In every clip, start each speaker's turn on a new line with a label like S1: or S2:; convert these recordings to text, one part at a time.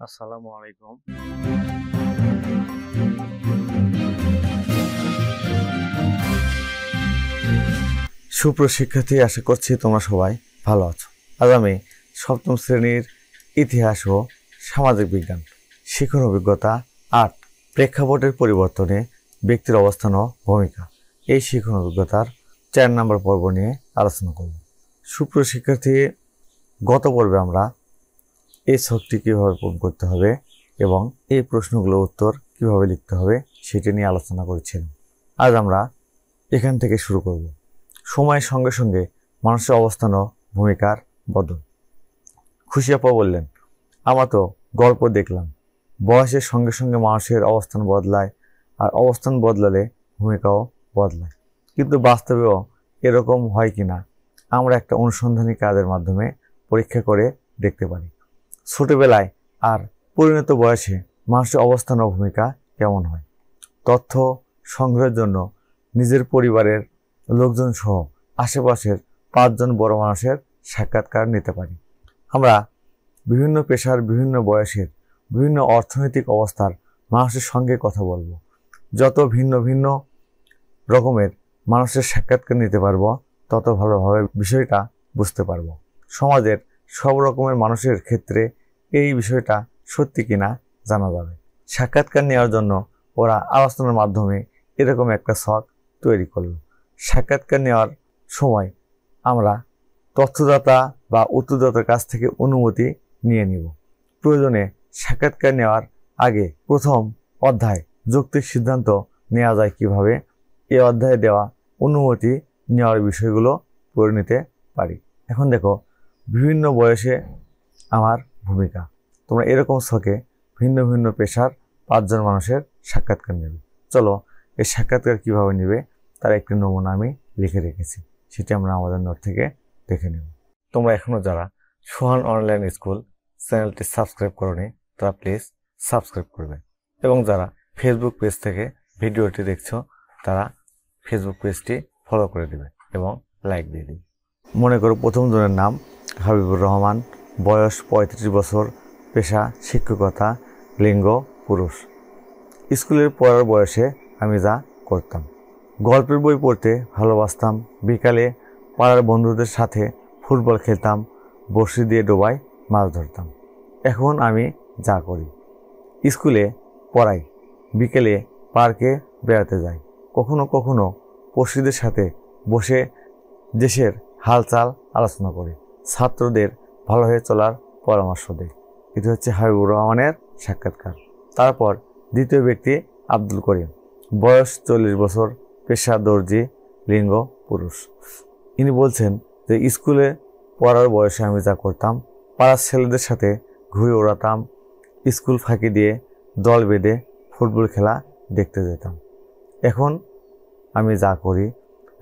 S1: আসসালামু আলাইকুম। সুপ্রশিক্ষার্থী, আশা করছি তোমরা সবাই ভালো আছো। আজ আমি সপ্তম শ্রেণীর ইতিহাস ও সামাজিক বিজ্ঞান শিক্ষণ অভিজ্ঞতা ৮ প্রেক্ষাপটের পরিবর্তনে ব্যক্তির অবস্থান ও ভূমিকা এই শিক্ষণ অভিজ্ঞতার ৪ নম্বর পর্ব নিয়ে আলোচনা করব। সুপ্রশিক্ষার্থী, গত পর্বে আমরা এই ছকটি কীভাবে পূরণ করতে হবে এবং এই প্রশ্নগুলোর উত্তর কীভাবে লিখতে হবে সেটি নিয়ে আলোচনা করেছিলাম। আজ আমরা এখান থেকে শুরু করব। সময়ের সঙ্গে সঙ্গে মানুষের অবস্থান ও ভূমিকার বদল। খুশি আপা বললেন, আমরা তো গল্প দেখলাম বয়সের সঙ্গে সঙ্গে মানুষের অবস্থান বদলায়, আর অবস্থান বদলালে ভূমিকাও বদলায়। কিন্তু বাস্তবেও এরকম হয় কি না আমরা একটা অনুসন্ধানী কাজের মাধ্যমে পরীক্ষা করে দেখতে পারি। ছোটবেলায় আর পরিণত বয়সে মানুষের অবস্থান ও ভূমিকা কেমন হয়। তথ্য সংগ্রহের জন্য নিজের পরিবারের লোকজন সহ আশেপাশের ৫ জন বড় মানুষের সাক্ষাৎকার নিতে পারি। আমরা বিভিন্ন পেশার, বিভিন্ন বয়সের, বিভিন্ন অর্থনৈতিক অবস্থার মানুষের সঙ্গে কথা বলবো। যত ভিন্ন ভিন্ন রকমের মানুষের সাক্ষাৎকার নিতে পারবো, তত ভালোভাবে বিষয়টা বুঝতে পারবো। সমাজের সব রকমের মানুষের ক্ষেত্রে এই বিষয়টা সত্যি কিনা জানা যাবে। সাক্ষাৎকার নেওয়ার জন্য ওরা আলোচনার মাধ্যমে এরকম একটা ছক তৈরি করলো। সাক্ষাৎকার নেওয়ার সময় আমরা তথ্যদাতা বা উত্তরদাতার কাছ থেকে অনুমতি নিয়ে নিব। প্রয়োজনে সাক্ষাৎকার নেওয়ার আগে প্রথম অধ্যায় যৌক্তিক সিদ্ধান্ত নেওয়া যায় কিভাবে, এই অধ্যায়ে দেওয়া অনুমতি নেওয়ার বিষয়গুলো পড়ে নিতে পারি। এখন দেখো, বিভিন্ন বয়সে আমার ভূমিকা। তোমরা এরকম ছকে ভিন্ন ভিন্ন পেশার ৫ জন মানুষের সাক্ষাৎকার নেবে। চলো, এই সাক্ষাৎকার কিভাবে নেবে তার একটি নমুনা আমি লিখে রেখেছি, সেটি আমরা আমাদের নোট থেকে দেখে নেব। তোমরা এখনও যারা সোহান অনলাইন স্কুল চ্যানেলটি সাবস্ক্রাইব করোনি, তারা প্লিজ সাবস্ক্রাইব করবে, এবং যারা ফেসবুক পেজ থেকে ভিডিওটি দেখছো তারা ফেসবুক পেজটি ফলো করে দেবে এবং লাইক দিয়ে দিবে। মনে করো প্রথম জনের নাম হাবিবুর রহমান, বয়স ৩৫ বছর, পেশা শিক্ষকতা, লিঙ্গ পুরুষ। স্কুলের পড়ার বয়সে আমি যা করতাম: গল্পের বই পড়তে ভালোবাসতাম, বিকালে পাড়ার বন্ধুদের সাথে ফুটবল খেলতাম, বড়শি দিয়ে ডোবায় মাছ ধরতাম। এখন আমি যা করি: স্কুলে পড়াই, বিকেলে পার্কে বেড়াতে যাই, কখনো কখনো পড়শিদের সাথে বসে দেশের হালচাল আলোচনা করি, ছাত্রদের ভালোভাবে চলার পরামর্শ দেয়। এটি হচ্ছে হাবিবুর রহমানের সাক্ষাৎকার। তারপর দ্বিতীয় ব্যক্তি আব্দুল করিম, বয়স ৪০ বছর, পেশা দর্জি, লিঙ্গ পুরুষ। ইনি বলছেন যে স্কুলে পড়ার বয়সে আমি যা করতাম: পাড়ার ছেলেদের সাথে ঘুরে ওড়াতাম, স্কুল ফাঁকি দিয়ে দল বেঁধে ফুটবল খেলা দেখতে যেতাম। এখন আমি যা করি: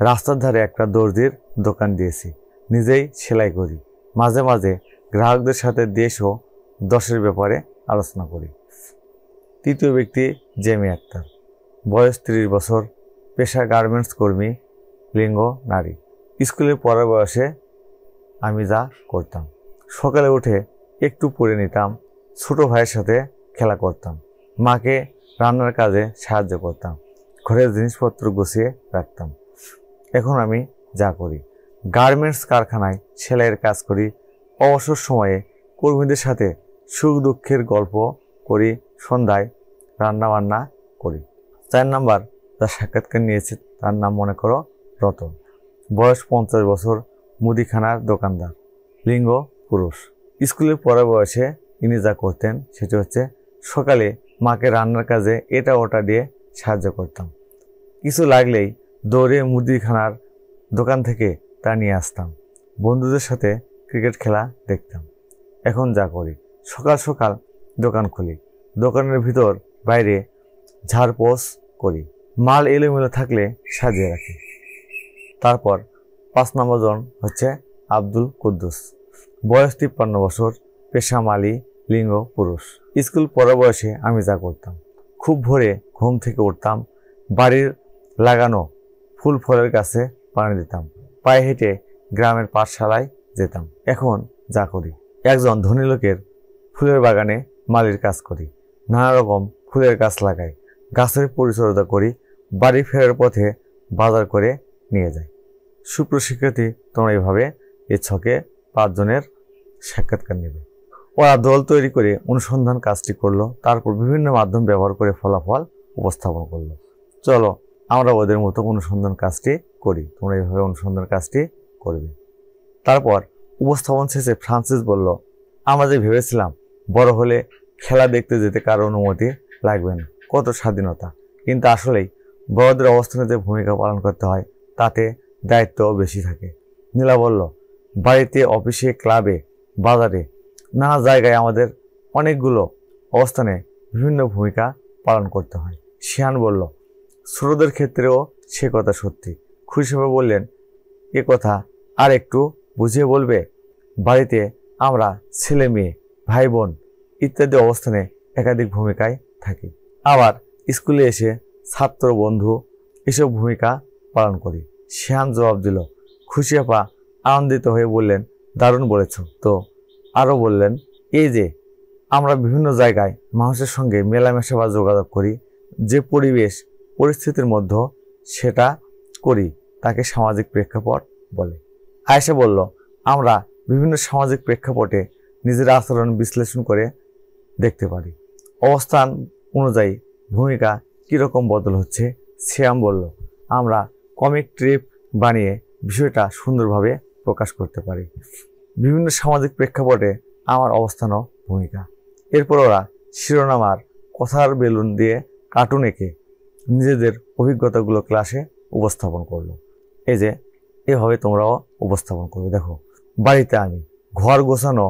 S1: রাস্তার ধারে একটা দর্জির দোকান দিয়েছি, নিজেই সেলাই করি, মাঝে মাঝে গ্রাহকদের সাথে দেশ ও দশের ব্যাপারে আলোচনা করি। তৃতীয় ব্যক্তি জেমি আক্তার, বয়স ৩০ বছর, পেশা গার্মেন্টস কর্মী, লিঙ্গ নারী। স্কুলে পড়ার বয়সে আমি যা করতাম: সকালে উঠে একটু পড়ে নিতাম, ছোট ভাইয়ের সাথে খেলা করতাম, মাকে রান্নার কাজে সাহায্য করতাম, ঘরের জিনিসপত্র গুছিয়ে রাখতাম। এখন আমি যা করি: গার্মেন্টস কারখানায় সেলাইয়ের কাজ করি, অবসর সময়ে কর্মীদের সাথে সুখ দুঃখের গল্প করি, সন্ধ্যায় রান্নাবান্না করি। ৪ নাম্বার যার সাক্ষাৎকার নিয়েছে তার নাম মনে করো রতন, বয়স ৫০ বছর, মুদিখানার দোকানদার, লিঙ্গ পুরুষ। স্কুলে পড়ার বয়সে ইনি যা করতেন সেটি হচ্ছে সকালে মাকে রান্নার কাজে এটা ওটা দিয়ে সাহায্য করতাম, কিছু লাগলেই দৌড়ে মুদিখানার দোকান থেকে তা নিয়ে আসতাম, বন্ধুদের সাথে ক্রিকেট খেলা দেখতাম। এখন যা করি: সকাল সকাল দোকান খুলি, দোকানের ভিতর বাইরে ঝাড়পোছ করি, মাল এলোমেলো থাকলে সাজিয়ে রাখি। তারপর ৫ নম্বর জন হচ্ছে আব্দুল কুদ্দুস, বয়স ৫৩ বছর, পেশা মালি, লিঙ্গ পুরুষ। স্কুল পড়ার বয়সে আমি যা করতাম: খুব ভোরে ঘুম থেকে উঠতাম, বাড়ির লাগানো ফুল ফলের গাছে পানি দিতাম, পায়ে হেঁটে গ্রামের পাঠশালায় যেতাম। এখন যা করি: একজন ধনী লোকের ফুলের বাগানে মালির কাজ করি, নানা রকম ফুলের গাছ লাগাই, গাছের পরিচর্যা করি, বাড়ি ফেরার পথে বাজার করে নিয়ে যাই। সুপ্রিয় শিক্ষার্থী, তোমরা এইভাবে এই ছকে 5 জনের সাক্ষাৎকার নেবে। ওরা দল তৈরি করে অনুসন্ধান কাজটি করলো, তারপর বিভিন্ন মাধ্যম ব্যবহার করে ফলাফল উপস্থাপন করলো। চলো আমরা ওদের মতো অনুসন্ধান কাজটি করি। তোমরা এইভাবে অনুসন্ধান কাজটি করবে। তারপর উপস্থাপন শেষে ফ্রান্সিস বলল, আমরা যে ভেবেছিলাম বড় হলে খেলা দেখতে যেতে কারো অনুমতি লাগবে না, কত স্বাধীনতা, কিন্তু আসলেই বড়দের অবস্থানে যে ভূমিকা পালন করতে হয় তাতে দায়িত্বও বেশি থাকে। নীলা বলল, বাড়িতে, অফিসে, ক্লাবে, বাজারে, নানা জায়গায় আমাদের অনেকগুলো অবস্থানে বিভিন্ন ভূমিকা পালন করতে হয়। শিয়ান বলল, ছোটদের ক্ষেত্রেও সে কথা সত্যি। খুশি হয়ে বললেন, এ কথা আর একটু বুঝিয়ে বলবে? বাড়িতে আমরা ছেলে মেয়ে, ভাই বোন ইত্যাদি অবস্থানে একাধিক ভূমিকায় থাকি। আবার স্কুলে এসে ছাত্র, বন্ধু এসব ভূমিকা পালন করি। শিয়ান জবাব দিল। খুশি আপা আনন্দিত হয়ে বললেন, দারুণ বলেছ তো। আরও বললেন, এই যে আমরা বিভিন্ন জায়গায় মানুষের সঙ্গে মেলামেশা বা যোগাযোগ করি, যে পরিবেশ পরিস্থিতির মধ্যে সেটা করি তাকে সামাজিক প্রেক্ষাপট বলে। আয়েশা বলল, আমরা বিভিন্ন সামাজিক প্রেক্ষাপটে নিজের আচরণ বিশ্লেষণ করে দেখতে পারি। অবস্থান অনুযায়ী ভূমিকা কীরকম বদল হচ্ছে। শ্যাম বলল, আমরা কমিক ট্রিপ বানিয়ে বিষয়টা সুন্দরভাবে প্রকাশ করতে পারি। বিভিন্ন সামাজিক প্রেক্ষাপটে আমার অবস্থান ও ভূমিকা। এরপর ওরা শিরোনাম আর কথার বেলুন দিয়ে কার্টুন এঁকে নিজেদের অভিজ্ঞতাগুলো ক্লাসে উপস্থাপন করলো। এই যে এভাবে তোমরাও উপস্থাপন করবে। দেখো, বাড়িতে আমি, ঘর গোছানো,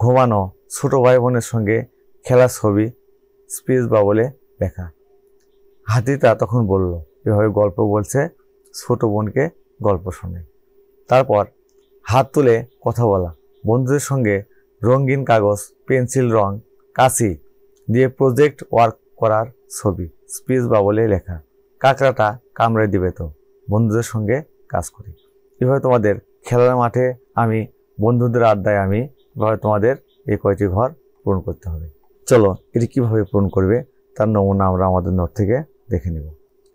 S1: ঘুমানো, ছোট ভাই বোনের সঙ্গে খেলার ছবি, স্পিচ বা বলে লেখা। হাতিটা তখন বলল, এভাবে গল্প বলছে, ছোট বোনকে গল্প শোনে। তারপর হাত তুলে কথা বলা, বন্ধুদের সঙ্গে রঙিন কাগজ, পেন্সিল, রং, কাঁচি দিয়ে প্রজেক্ট ওয়ার্ক করার ছবি, স্পিচ বা বলে লেখা। কাঁকড়াটা কামড়ে দিবে তো, বন্ধুদের সঙ্গে কাজ করি। এভাবে তোমাদের খেলার মাঠে আমি, বন্ধুদের আড্ডায় আমি, এভাবে তোমাদের এই কয়টি ঘর পূরণ করতে হবে। চলো এটি কিভাবে পূরণ করবে তার নমুনা আমরা আমাদের নোট থেকে দেখে নেব।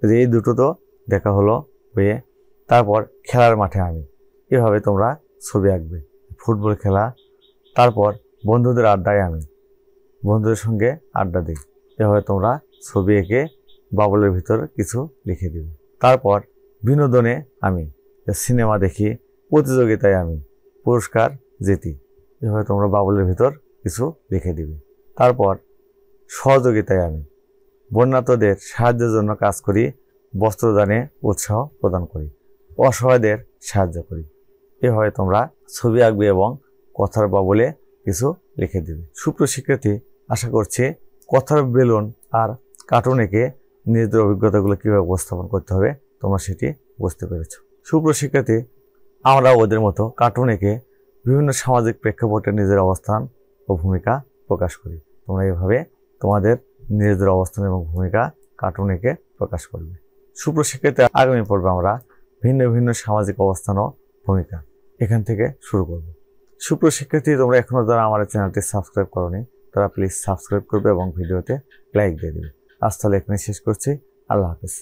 S1: এই দুটো তো দেখা হলো বইয়ে। তারপর খেলার মাঠে আমি, এভাবে তোমরা ছবি আঁকবে। ফুটবল খেলা, তারপর বন্ধুদের আড্ডায় আমি, বন্ধুদের সঙ্গে আড্ডা দিই। এভাবে তোমরা ছবি এঁকে বাবলের ভিতর কিছু লিখে দিবে। তারপর বিনোদনে আমি, সিনেমা দেখি, প্রতিযোগিতায় আমি, পুরস্কার জিতি। এভাবে তোমরা বাবলের ভিতর কিছু লিখে দিবে। তারপর সহযোগিতায় আমি, বন্যার্তদের সাহায্যের জন্য কাজ করি, বস্ত্রদানে উৎসাহ প্রদান করি, অসহায়দের সাহায্য করি। এভাবে তোমরা ছবি আঁকবে এবং কথার বাবলে কিছু লিখে দিবে। সুপ্রিয় শিক্ষার্থী, আশা করছি কথার বেলুন আর কার্টুন এঁকে নিজেদের অভিজ্ঞতাগুলো কীভাবে উপস্থাপন করতে হবে তোমরা সেটি বুঝতে পেরেছ। সুপ্রিয় শিক্ষার্থী, আমরা ওদের মতো কার্টুন এঁকে বিভিন্ন সামাজিক প্রেক্ষাপটে নিজের অবস্থান ও ভূমিকা প্রকাশ করি। তোমরা এইভাবে তোমাদের নিজেদের অবস্থান এবং ভূমিকা কার্টুন এঁকে প্রকাশ করবে। সুপ্রিয় শিক্ষার্থী, আগামী পর্বে আমরা ভিন্ন ভিন্ন সামাজিক অবস্থান ও ভূমিকা এখান থেকে শুরু করব। সুপ্রিয় শিক্ষার্থী, তোমরা এখনও যারা আমার চ্যানেলটি সাবস্ক্রাইব করোনি তারা প্লিজ সাবস্ক্রাইব করবে এবং ভিডিওতে লাইক দিয়ে দেবে। আজ তাহলে এখানে শেষ করছি। আল্লাহ হাফেজ।